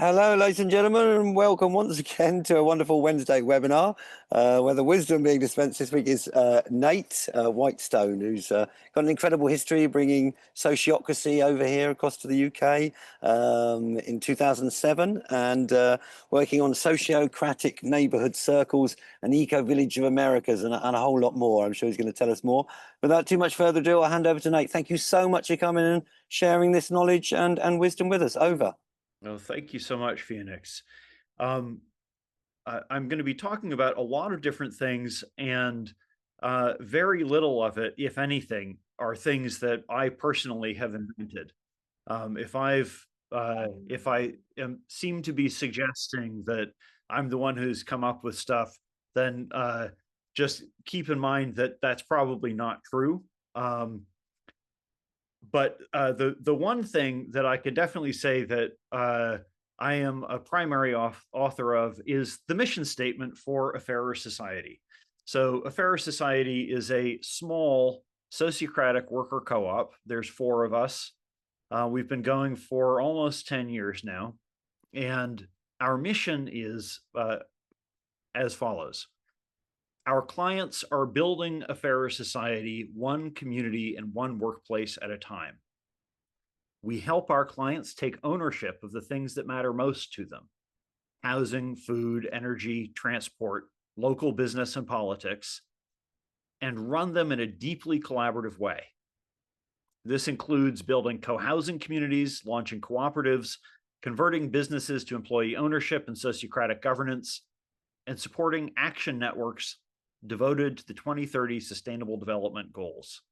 Hello, ladies and gentlemen, and welcome once again to a wonderful Wednesday webinar, where the wisdom being dispensed this week is Nate Whitestone, who's got an incredible history bringing Sociocracy over here across to the UK in 2007 and working on sociocratic neighborhood circles and eco-village of Americas and a whole lot more. I'm sure he's going to tell us more. Without too much further ado, I'll hand over to Nate. Thank you so much for coming and sharing this knowledge and wisdom with us. Over. Well, thank you so much, Phoenix. Um, I'm going to be talking about a lot of different things, and very little of it, if anything, are things that I personally have invented. If I seem to be suggesting that I'm the one who's come up with stuff, then just keep in mind that that's probably not true. But the one thing that I could definitely say that I am a primary author of is the mission statement for A Fairer Society. So A Fairer Society is a small sociocratic worker co-op. There's four of us. We've been going for almost 10 years now. And our mission is as follows. Our clients are building a fairer society, one community and one workplace at a time. We help our clients take ownership of the things that matter most to them: housing, food, energy, transport, local business, and politics, and run them in a deeply collaborative way. This includes building co-housing communities, launching cooperatives, converting businesses to employee ownership and sociocratic governance, and supporting action networks devoted to the 2030 Sustainable Development Goals.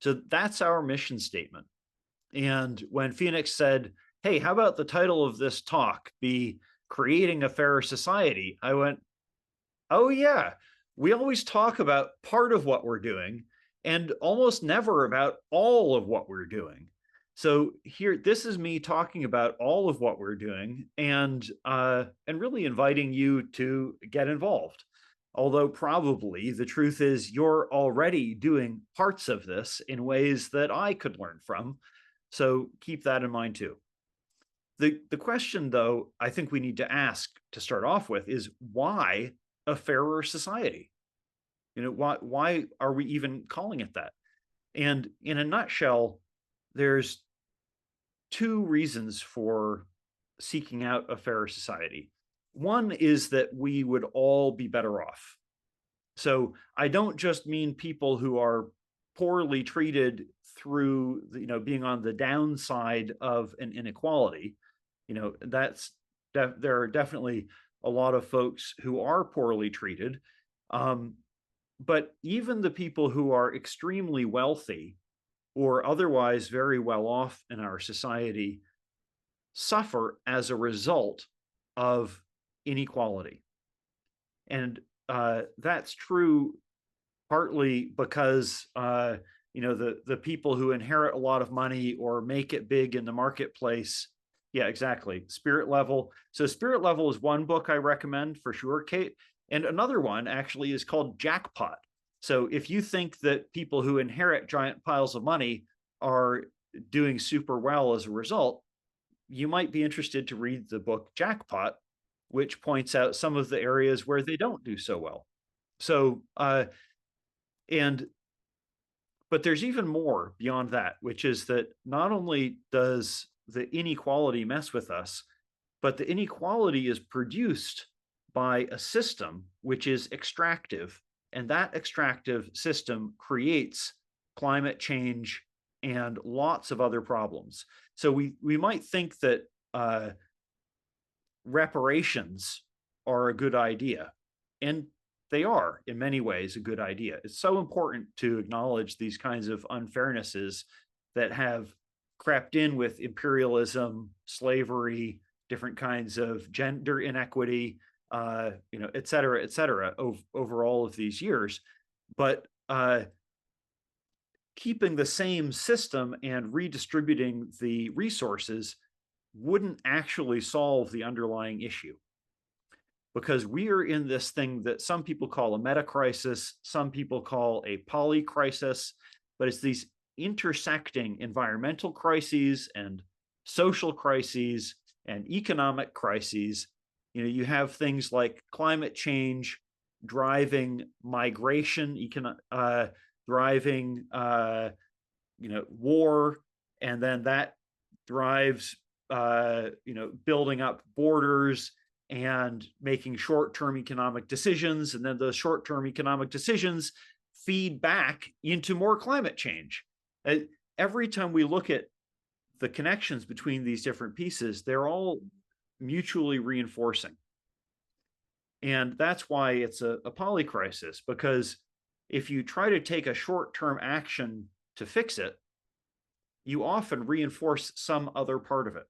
So that's our mission statement. And when Phoenix said, hey, how about the title of this talk be Creating a Fairer Society? I went, oh yeah, we always talk about part of what we're doing and almost never about all of what we're doing. So here, this is me talking about all of what we're doing and really inviting you to get involved. Although probably the truth is you're already doing parts of this in ways that I could learn from. So keep that in mind too. The question, though, I think we need to ask to start off with is why a fairer society? You know, why are we even calling it that? And in a nutshell, there's two reasons for seeking out a fairer society. One is that we would all be better off. So I don't just mean people who are poorly treated through, being on the downside of an inequality. There are definitely a lot of folks who are poorly treated. But even the people who are extremely wealthy or otherwise very well off in our society suffer as a result of inequality. And that's true partly because the people who inherit a lot of money or make it big in the marketplace. Yeah, exactly. Spirit Level. So Spirit Level is one book I recommend for sure, Kate. And another one actually is called Jackpot. So if you think that people who inherit giant piles of money are doing super well as a result, you might be interested to read the book Jackpot, which points out some of the areas where they don't do so well. So, but there's even more beyond that, which is that not only does the inequality mess with us, but the inequality is produced by a system which is extractive. And that extractive system creates climate change and lots of other problems. So we might think that reparations are a good idea, and they are in many ways a good idea. It's so important to acknowledge these kinds of unfairnesses that have crept in with imperialism, slavery, different kinds of gender inequity, et cetera, over all of these years. But keeping the same system and redistributing the resources wouldn't actually solve the underlying issue, because we are in this thing that some people call a meta crisis, some people call a poly crisis, but it's these intersecting environmental crises and social crises and economic crises, you have things like climate change driving migration, driving war, and then that drives building up borders and making short-term economic decisions, and then those short-term economic decisions feed back into more climate change. Every time we look at the connections between these different pieces, they're all mutually reinforcing. And that's why it's a polycrisis, because if you try to take a short-term action to fix it, you often reinforce some other part of it.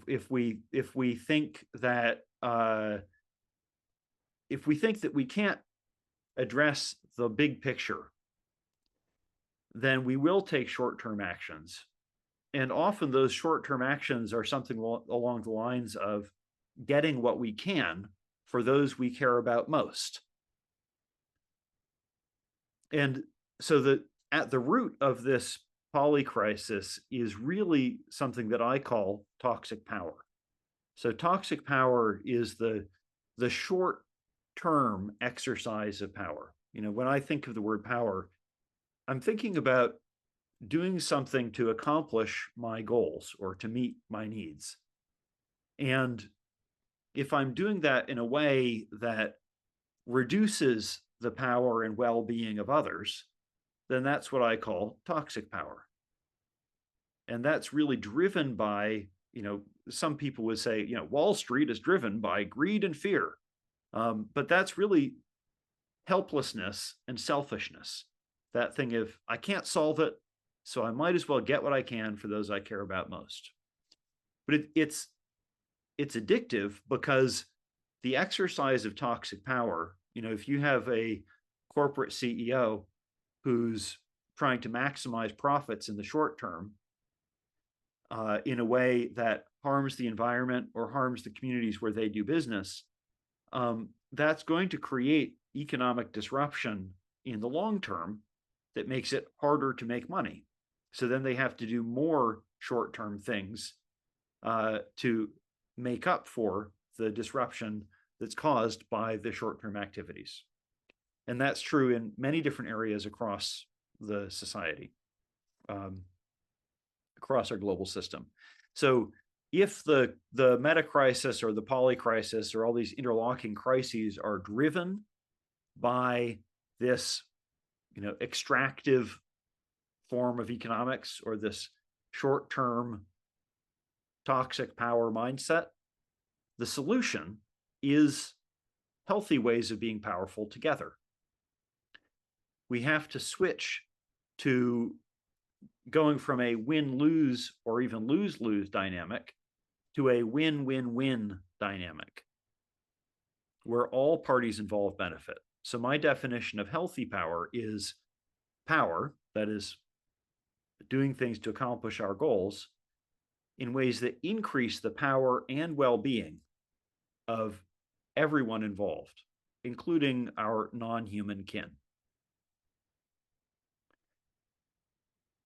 If we think that we can't address the big picture, then we will take short-term actions. And often those short-term actions are something along the lines of getting what we can for those we care about most. And so at the root of this polycrisis is really something that I call toxic power. So toxic power is the short-term exercise of power. When I think of the word power, I'm thinking about doing something to accomplish my goals or to meet my needs. And if I'm doing that in a way that reduces the power and well-being of others, then that's what I call toxic power. And that's really driven by, some people would say, Wall Street is driven by greed and fear. But that's really helplessness and selfishness. That thing of, I can't solve it, so I might as well get what I can for those I care about most. But it's addictive, because the exercise of toxic power, if you have a corporate CEO who's trying to maximize profits in the short term in a way that harms the environment or harms the communities where they do business, that's going to create economic disruption in the long term that makes it harder to make money. So then they have to do more short-term things to make up for the disruption that's caused by the short-term activities. And that's true in many different areas across the society, across our global system. So if the meta crisis or the poly crisis or all these interlocking crises are driven by this, extractive form of economics or this short-term toxic power mindset, the solution is healthy ways of being powerful together. We have to switch to going from a win-lose or even lose-lose dynamic to a win-win-win dynamic where all parties involved benefit. So my definition of healthy power is power that is doing things to accomplish our goals in ways that increase the power and well-being of everyone involved, including our non-human kin.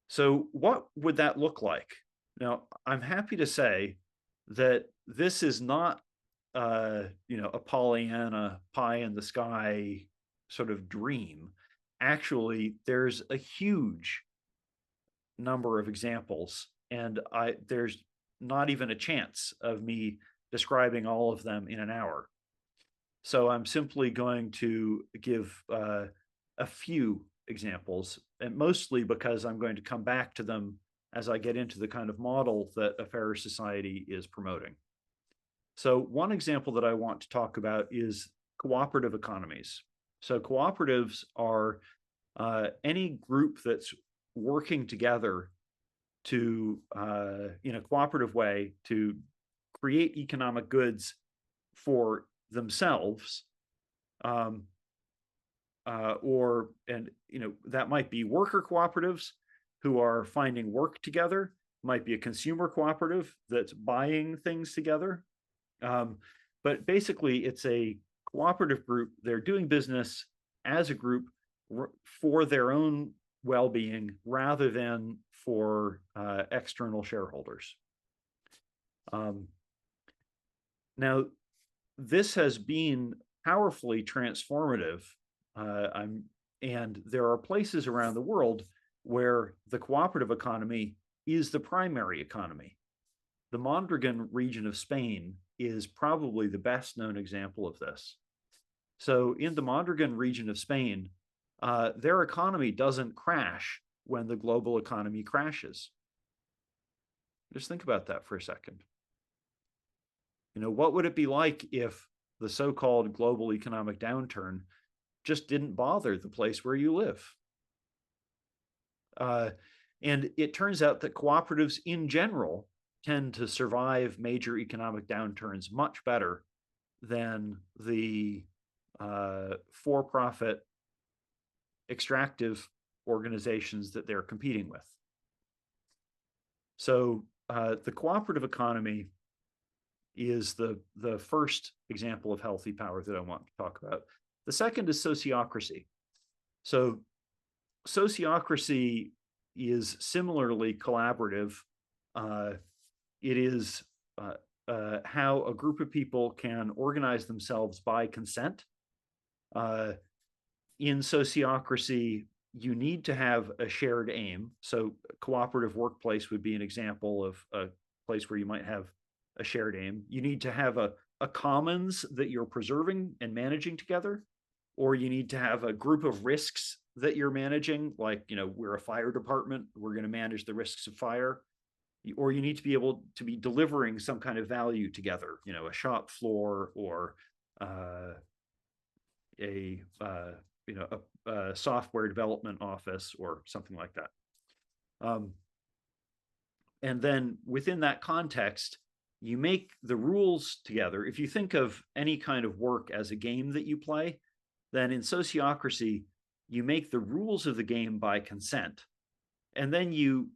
So what would that look like? Now, I'm happy to say that this is not a Pollyanna pie in the sky sort of dream. Actually, there's a huge number of examples, and there's not even a chance of me describing all of them in an hour. So I'm simply going to give a few examples, and mostly because I'm going to come back to them as I get into the kind of model that a fairer society is promoting. So one example that I want to talk about is cooperative economies. So cooperatives are any group that's working together to, in a cooperative way, to create economic goods for themselves, that might be worker cooperatives who are finding work together, might be a consumer cooperative that's buying things together. But basically, it's a cooperative group. They're doing business as a group for their own well-being rather than for external shareholders. Um, Now, this has been powerfully transformative. And there are places around the world where the cooperative economy is the primary economy. The Mondragon region of Spain is probably the best known example of this. So, in the Mondragon region of Spain, their economy doesn't crash when the global economy crashes. Just think about that for a second. What would it be like if the so-called global economic downturn just didn't bother the place where you live? And it turns out that cooperatives in general tend to survive major economic downturns much better than the for-profit extractive organizations that they're competing with. So the cooperative economy is the first example of healthy power that I want to talk about. The second is sociocracy. So sociocracy is similarly collaborative. It is how a group of people can organize themselves by consent. In sociocracy, you need to have a shared aim. So cooperative workplace would be an example of a place where you might have a shared aim. You need to have a commons that you're preserving and managing together, or you need to have a group of risks that you're managing, like, we're a fire department, we're going to manage the risks of fire. Or you need to be able to be delivering some kind of value together, a shop floor or a software development office or something like that. And then within that context, you make the rules together. If you think of any kind of work as a game that you play, then in sociocracy, you make the rules of the game by consent, and then you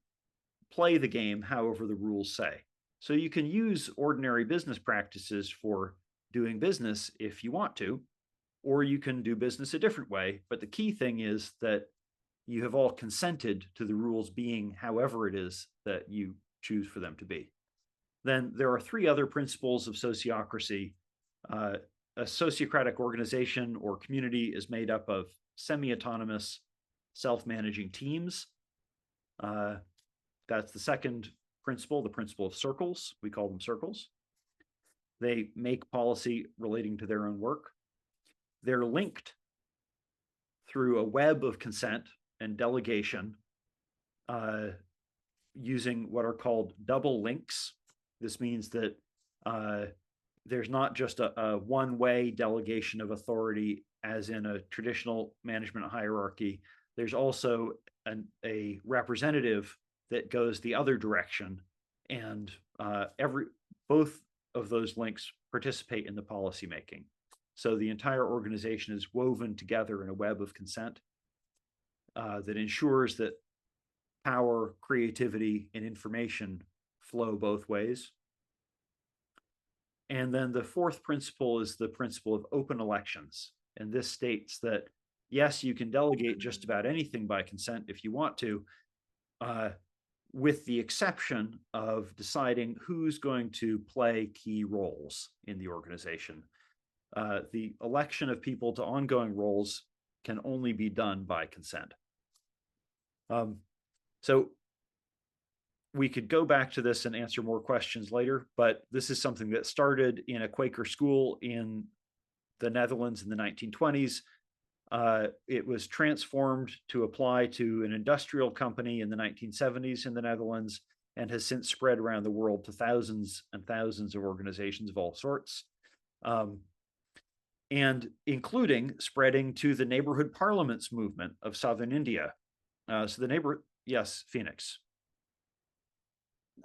play the game however the rules say. So you can use ordinary business practices for doing business if you want to, or you can do business a different way. But the key thing is that you have all consented to the rules being however it is that you choose for them to be. Then there are three other principles of sociocracy. A sociocratic organization or community is made up of semi-autonomous, self-managing teams. That's the second principle, the principle of circles. We call them circles. They make policy relating to their own work. They're linked through a web of consent and delegation using what are called double links. This means that there's not just a one-way delegation of authority as in a traditional management hierarchy. There's also a representative that goes the other direction, and both of those links participate in the policy making. So the entire organization is woven together in a web of consent that ensures that power, creativity, and information flow both ways. And then the fourth principle is the principle of open elections. And this states that, yes, you can delegate just about anything by consent if you want to, with the exception of deciding who's going to play key roles in the organization. The election of people to ongoing roles can only be done by consent. So we could go back to this and answer more questions later, but this is something that started in a Quaker school in the Netherlands in the 1920s. It was transformed to apply to an industrial company in the 1970s in the Netherlands, and has since spread around the world to thousands and thousands of organizations of all sorts, and including spreading to the neighborhood parliaments movement of Southern India. Yes, Phoenix.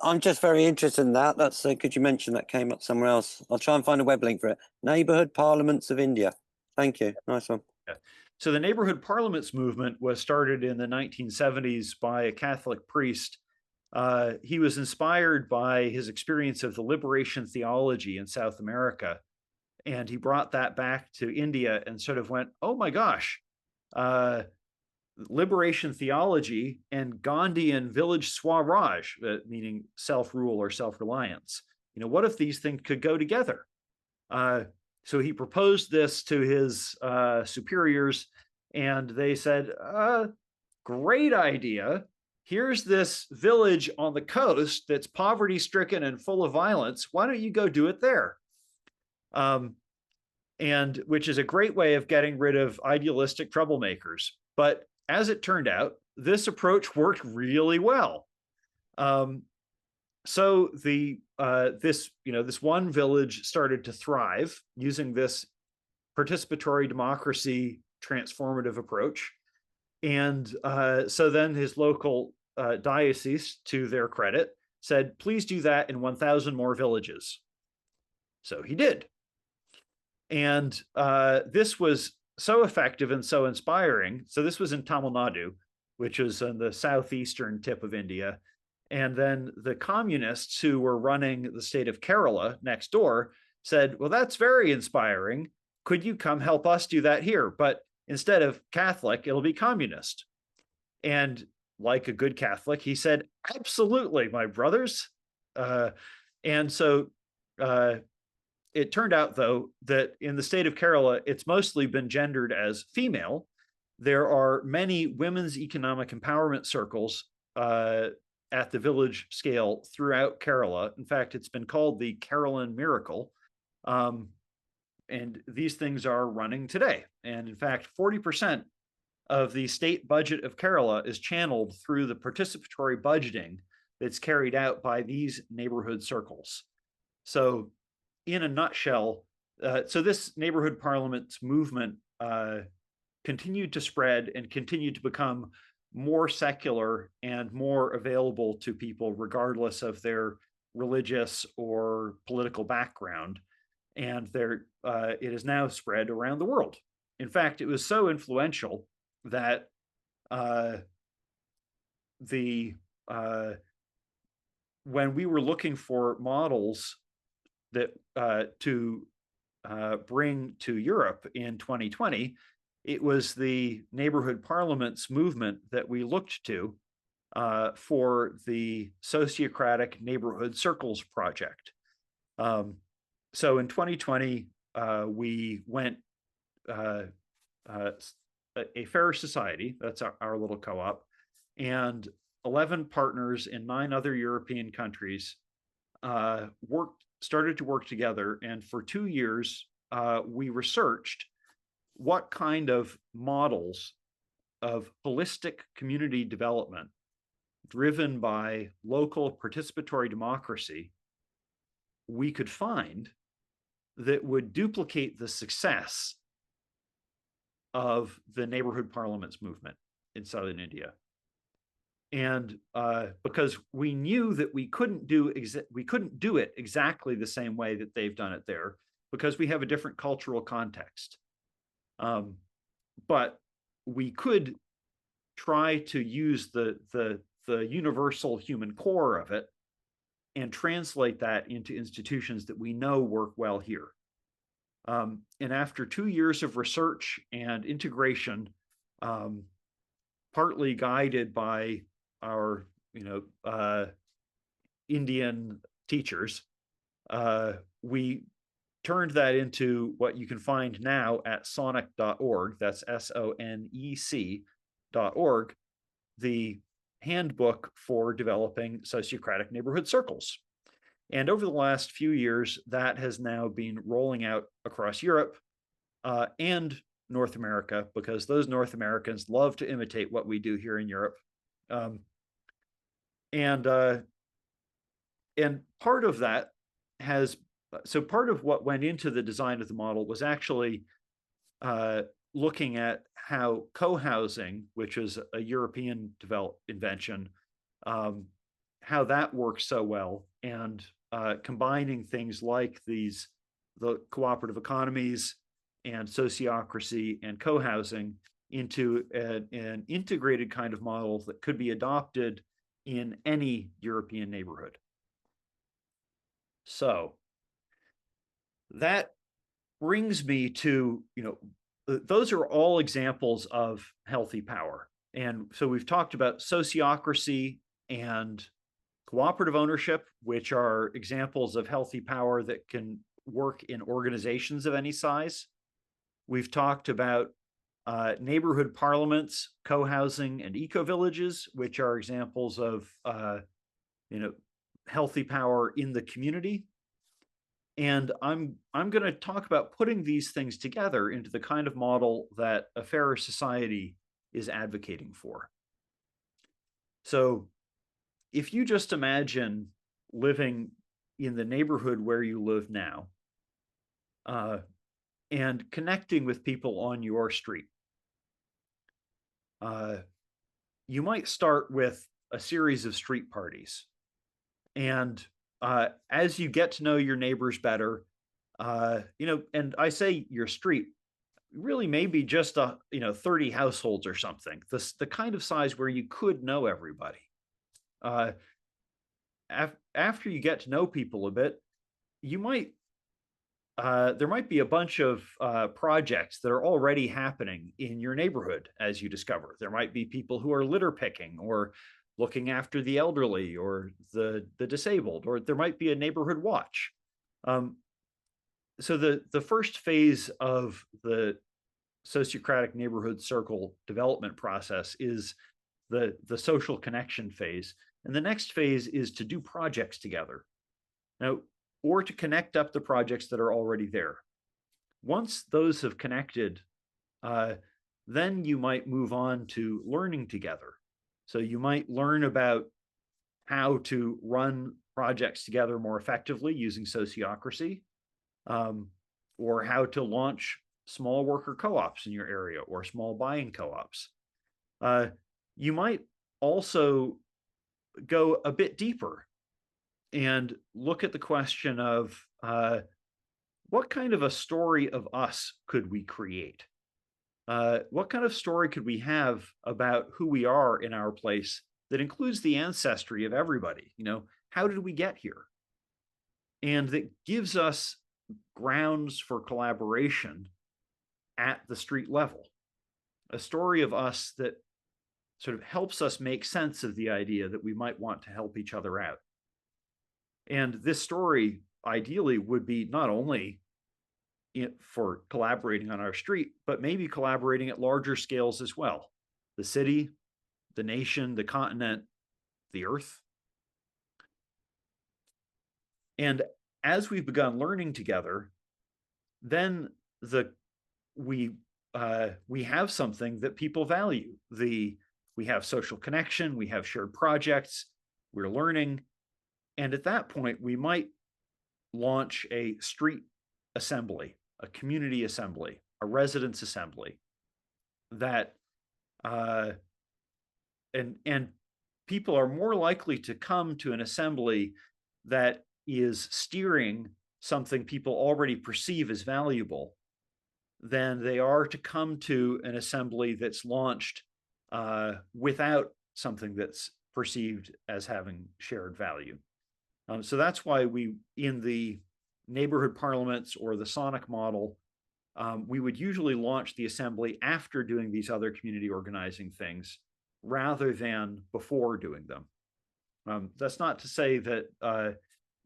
I'm just very interested in that. Could you mention that came up somewhere else? I'll try and find a web link for it. Neighborhood Parliaments of India. Thank you. Nice one. Yeah. So the neighborhood parliaments movement was started in the 1970s by a Catholic priest. He was inspired by his experience of the liberation theology in South America. And he brought that back to India and sort of went, oh my gosh, liberation theology and Gandhian village Swaraj, meaning self-rule or self-reliance. what if these things could go together? So he proposed this to his superiors, and they said, great idea. Here's this village on the coast that's poverty stricken and full of violence. Why don't you go do it there? And which is a great way of getting rid of idealistic troublemakers. But as it turned out, this approach worked really well. So this one village started to thrive using this participatory democracy transformative approach, and so then his local diocese, to their credit, said, "Please do that in 1,000 more villages." So he did, and this was so effective and so inspiring. So this was in Tamil Nadu, which is on the southeastern tip of India. And then the communists who were running the state of Kerala next door said, well, that's very inspiring. Could you come help us do that here? But instead of Catholic, it'll be communist. And like a good Catholic, he said, absolutely, my brothers. And so it turned out, though, that in the state of Kerala, it's mostly been gendered as female. There are many women's economic empowerment circles at the village scale throughout Kerala. In fact, it's been called the Keralan Miracle. And these things are running today. And in fact, 40% of the state budget of Kerala is channeled through the participatory budgeting that's carried out by these neighborhood circles. So in a nutshell, so this neighborhood parliaments movement continued to spread and continued to become more secular and more available to people regardless of their religious or political background. And it is now spread around the world. In fact, it was so influential that when we were looking for models that to bring to Europe in 2020, it was the neighborhood parliaments movement that we looked to for the Sociocratic Neighborhood Circles project. So in 2020, we went a fair society, that's our little co-op, and 11 partners in 9 other European countries started to work together. And for 2 years, we researched what kind of models of holistic community development driven by local participatory democracy we could find that would duplicate the success of the neighborhood parliaments movement in southern India. And because we knew that we couldn't do it exactly the same way that they've done it there, because we have a different cultural context. But we could try to use the universal human core of it and translate that into institutions that we know work well here. And after 2 years of research and integration, partly guided by our Indian teachers, we turned that into what you can find now at sonic.org. That's SONEC.org, the handbook for developing sociocratic neighborhood circles. And over the last few years, that has now been rolling out across Europe and North America, because those North Americans love to imitate what we do here in Europe. And part of that part of what went into the design of the model was actually looking at how co-housing, which is a European invention, how that works so well, and combining things like the cooperative economies and sociocracy and co-housing into an integrated kind of model that could be adopted in any European neighborhood. So that brings me to, those are all examples of healthy power. And so we've talked about sociocracy and cooperative ownership, which are examples of healthy power that can work in organizations of any size. We've talked about neighborhood parliaments, co-housing, and eco-villages, which are examples of healthy power in the community. And I'm going to talk about putting these things together into the kind of model that a fairer society is advocating for. So if you just imagine living in the neighborhood where you live now, and connecting with people on your street, you might start with a series of street parties. And as you get to know your neighbors better, and I say your street, really maybe just 30 households or something, the kind of size where you could know everybody. After you get to know people a bit, you might there might be a bunch of projects that are already happening in your neighborhood as you discover. There might be people who are litter picking or looking after the elderly or the disabled, or there might be a neighborhood watch. So the first phase of the sociocratic neighborhood circle development process is the social connection phase. And the next phase is to do projects together. Now, or to connect up the projects that are already there. Once those have connected, then you might move on to learning together. So you might learn about how to run projects together more effectively using sociocracy, or how to launch small worker co-ops in your area or small buying co-ops. You might also go a bit deeper and look at the question of what kind of a story of us could we create? What kind of story could we have about who we are in our place that includes the ancestry of everybody? How did we get here? And that gives us grounds for collaboration at the street level. A story of us that sort of helps us make sense of the idea that we might want to help each other out. And this story ideally would be not only for collaborating on our street, but maybe collaborating at larger scales as well. The city, the nation, the continent, the earth. And as we've begun learning together, then we have something that people value. We have social connection, we have shared projects, we're learning. And at that point, we might launch a street assembly, a community assembly, a residence assembly that and people are more likely to come to an assembly that is steering something people already perceive as valuable than they are to come to an assembly that's launched without something that's perceived as having shared value. So that's why we, in the neighborhood parliaments or the Sonic model, we would usually launch the assembly after doing these other community organizing things rather than before doing them. That's not to say that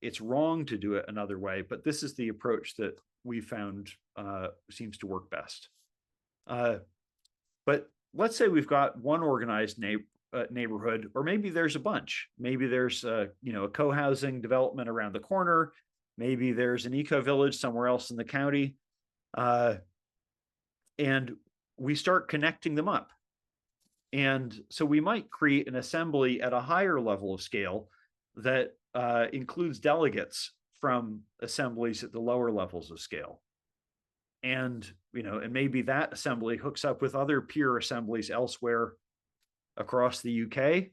it's wrong to do it another way, but this is the approach that we found seems to work best. But let's say we've got one organized neighborhood, or maybe there's a bunch. Maybe there's a co-housing development around the corner. Maybe there's an eco-village somewhere else in the county. And we start connecting them up. And so we might create an assembly at a higher level of scale that includes delegates from assemblies at the lower levels of scale. And maybe that assembly hooks up with other peer assemblies elsewhere across the UK,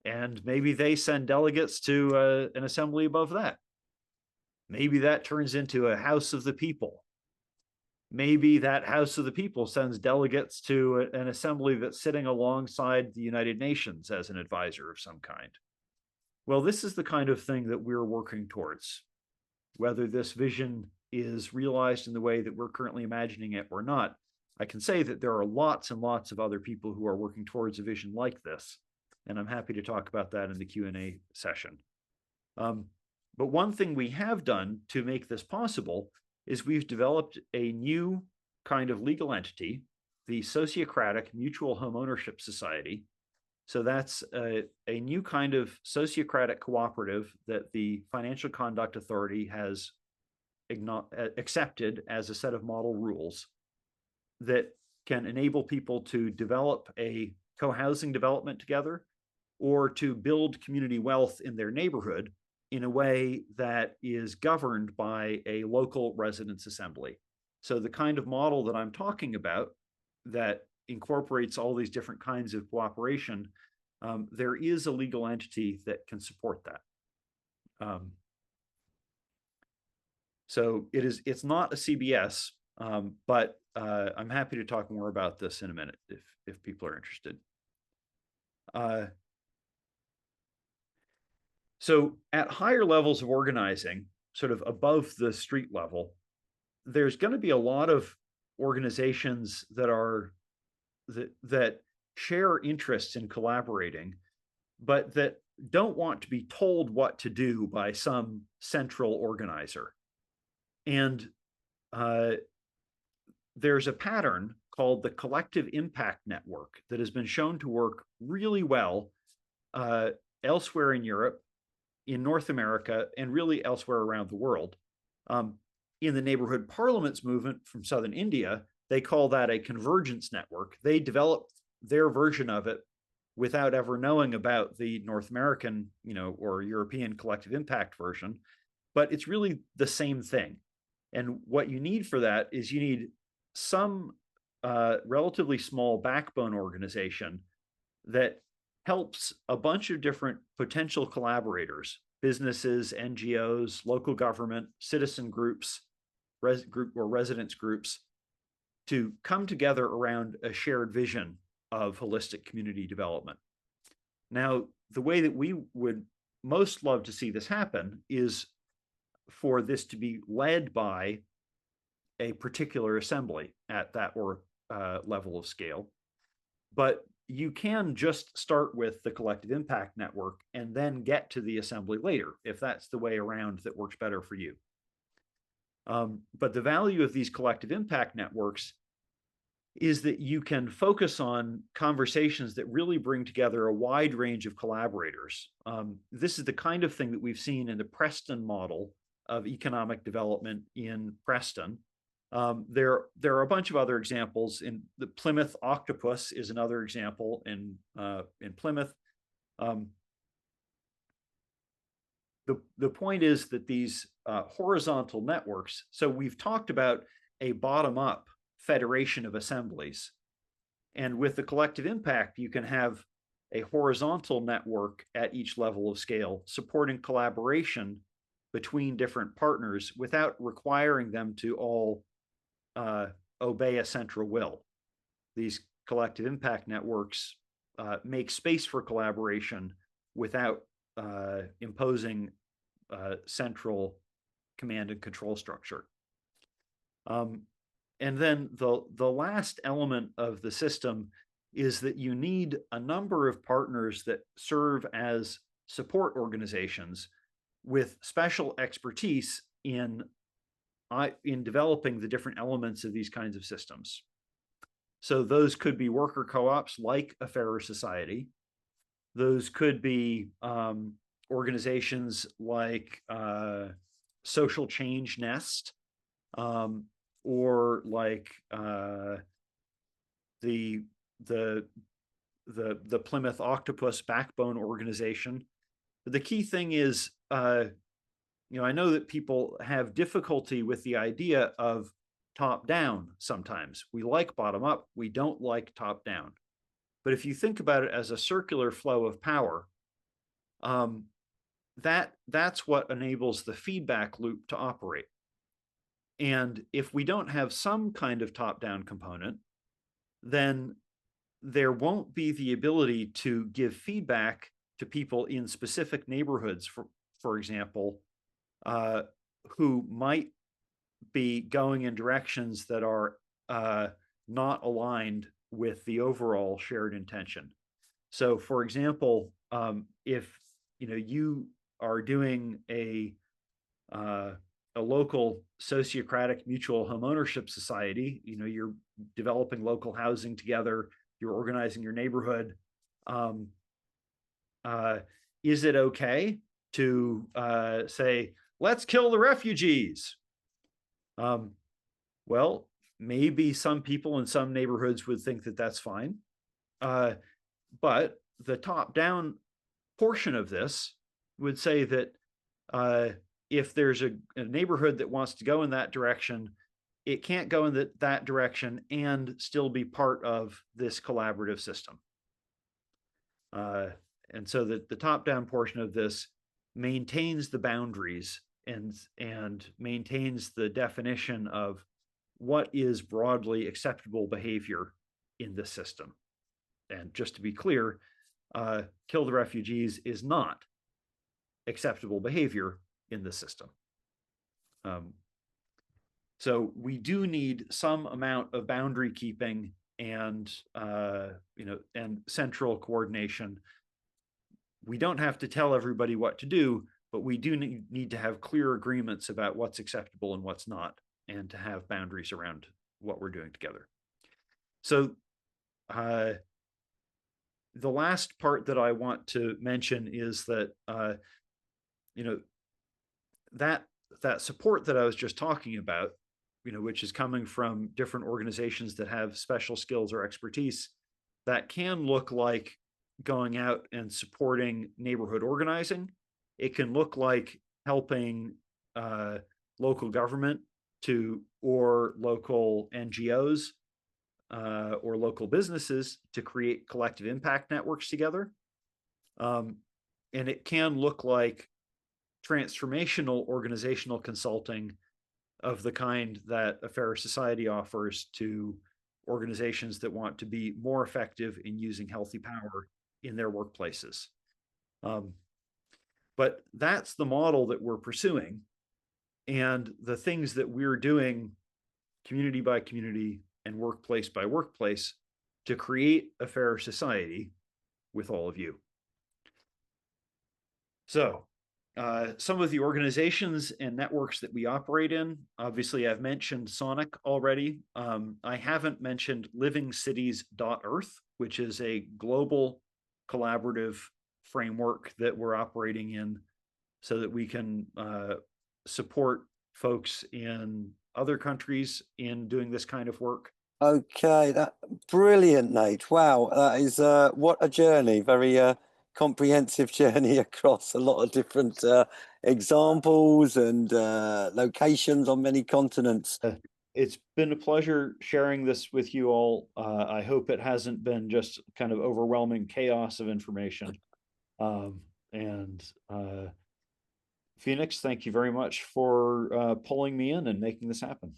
and maybe they send delegates to an assembly above that. Maybe that turns into a House of the People. Maybe that House of the People sends delegates to an assembly that's sitting alongside the United Nations as an advisor of some kind. Well, this is the kind of thing that we're working towards. Whether this vision is realized in the way that we're currently imagining it or not, I can say that there are lots and lots of other people who are working towards a vision like this, and I'm happy to talk about that in the Q&A session. But one thing we have done to make this possible is we've developed a new kind of legal entity, the Sociocratic Mutual Homeownership Society. So that's a new kind of sociocratic cooperative that the Financial Conduct Authority has accepted as a set of model rules that can enable people to develop a co-housing development together or to build community wealth in their neighborhood in a way that is governed by a local residents assembly. So the kind of model that I'm talking about that incorporates all these different kinds of cooperation, there is a legal entity that can support that. So it's not a CBS, but I'm happy to talk more about this in a minute if people are interested. So at higher levels of organizing, sort of above the street level, there's going to be a lot of organizations that share interests in collaborating, but that don't want to be told what to do by some central organizer. And there's a pattern called the collective impact network that has been shown to work really well elsewhere in Europe, in North America, and really elsewhere around the world. In the neighborhood parliaments movement from Southern India, they call that a convergence network. They developed their version of it without ever knowing about the North American, or European collective impact version, but it's really the same thing. And what you need for that is you need some relatively small backbone organization that helps a bunch of different potential collaborators, businesses, NGOs, local government, citizen groups, residents groups, to come together around a shared vision of holistic community development. Now, the way that we would most love to see this happen is for this to be led by a particular assembly at that level of scale. But you can just start with the collective impact network and then get to the assembly later, if that's the way around that works better for you. But the value of these collective impact networks is that you can focus on conversations that really bring together a wide range of collaborators. This is the kind of thing that we've seen in the Preston model of economic development in Preston. There are a bunch of other examples. In the Plymouth Octopus is another example in Plymouth. The point is that these horizontal networks, so we've talked about a bottom-up federation of assemblies. And with the collective impact, you can have a horizontal network at each level of scale, supporting collaboration between different partners without requiring them to all obey a central will. These collective impact networks make space for collaboration without imposing central command and control structure. And then the last element of the system is that you need a number of partners that serve as support organizations with special expertise in developing the different elements of these kinds of systems. So those could be worker co-ops like a fairer society. Those could be organizations like Social Change Nest, or like the Plymouth Octopus Backbone organization. The key thing is, I know that people have difficulty with the idea of top down sometimes. We like bottom up, we don't like top down. But if you think about it as a circular flow of power, that's what enables the feedback loop to operate. And if we don't have some kind of top-down component, then there won't be the ability to give feedback to people in specific neighborhoods, for example, who might be going in directions that are not aligned with the overall shared intention. So, for example, if you are doing a local sociocratic mutual homeownership society, you're developing local housing together, you're organizing your neighborhood. Um, is it okay to say, let's kill the refugees? Um, well, maybe some people in some neighborhoods would think that that's fine. But the top down portion of this would say that if there's a neighborhood that wants to go in that direction, it can't go in that direction and still be part of this collaborative system. And so that the top down portion of this maintains the boundaries and maintains the definition of what is broadly acceptable behavior in this system. And just to be clear, kill the refugees is not acceptable behavior in the system. So we do need some amount of boundary keeping and and central coordination. We don't have to tell everybody what to do, but we do need to have clear agreements about what's acceptable and what's not, and to have boundaries around what we're doing together. So the last part that I want to mention is that that support that I was just talking about, which is coming from different organizations that have special skills or expertise, that can look like going out and supporting neighborhood organizing. It can look like helping local government or local NGOs or local businesses to create collective impact networks together. And it can look like transformational organizational consulting of the kind that a fairer society offers to organizations that want to be more effective in using healthy power in their workplaces. But that's the model that we're pursuing. And the things that we're doing community by community and workplace by workplace to create a fairer society with all of you. So some of the organizations and networks that we operate in, obviously I've mentioned Sonic already. I haven't mentioned livingcities.earth, which is a global collaborative framework that we're operating in so that we can support folks in other countries in doing this kind of work. Okay, that brilliant, Nate. Wow, that is what a journey. Very comprehensive journey across a lot of different examples and locations on many continents. It's been a pleasure sharing this with you all. I hope it hasn't been just kind of overwhelming chaos of information. And Phoenix, thank you very much for pulling me in and making this happen.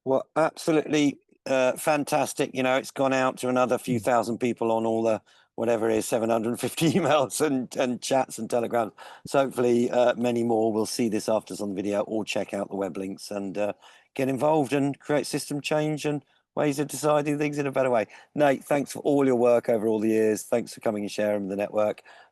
Well, absolutely fantastic. It's gone out to another few thousand people on all the whatever it is, 750 emails and chats and telegrams. So hopefully many more will see this after it's on the video or check out the web links and get involved and create system change and ways of deciding things in a better way. Nate, thanks for all your work over all the years. Thanks for coming and sharing the network.